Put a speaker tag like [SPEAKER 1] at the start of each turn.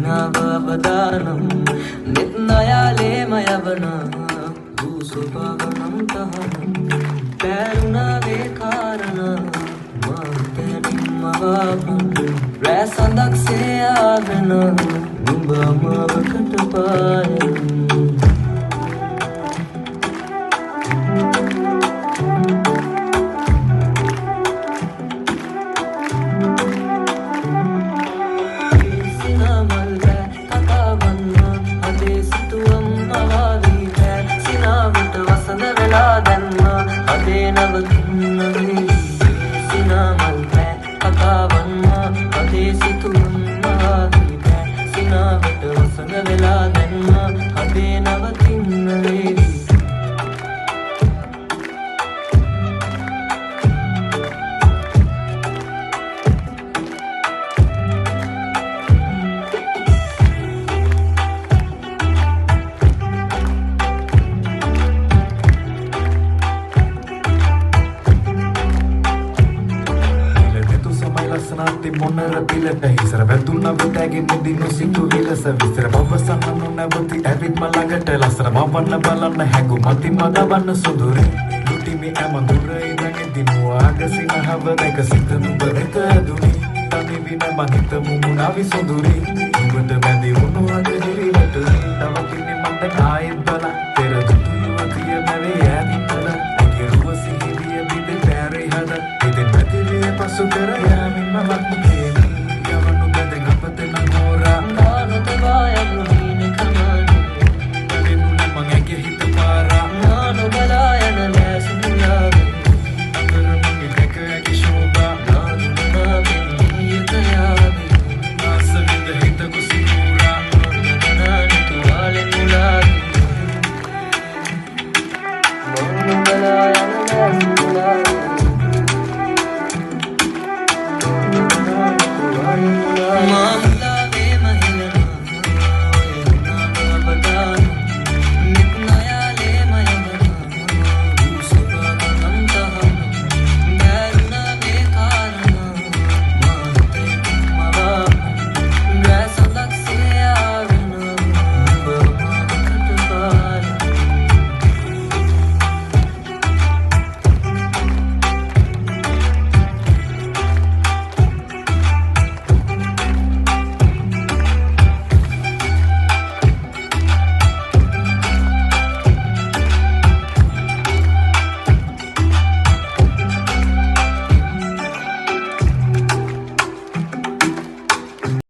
[SPEAKER 1] අවදානම් නෙත් නයාලේම යවන භූසුභවනම් තහනම් පැරුණාවේ කාරණ මාතැනින්ම වාපන් රැසඳක්සේ ආගෙන නුඹ මාවකට පායන මොනර පිලට හිසර වැදුන්න විතැගෙන දිනු සිතු විලස විස්තර බවසන්නු නැවති ඇවිත් මළඟට ලස්සන මවන්න බලන්න හැඟු මති මදවන්න සුදුරේ දුටිමි ඇමඳුර ඉඳන් දිනුවාග සිනහව දැක සිත නුඹ වෙත දුනි තනි වින මහිත මුමුණා විසුදුරේ නුඹට බැඳි වුණු අද දිරිවට තව කින්නේ මන්ද ආයෙත් බල පෙර දුතු යුවතිය නැවේ ඈතිතල ඇගේ රුව සිහිවිය බිඳ පැරේ හද ඉතින් පැතිරිය පසු කර යමින් මමත්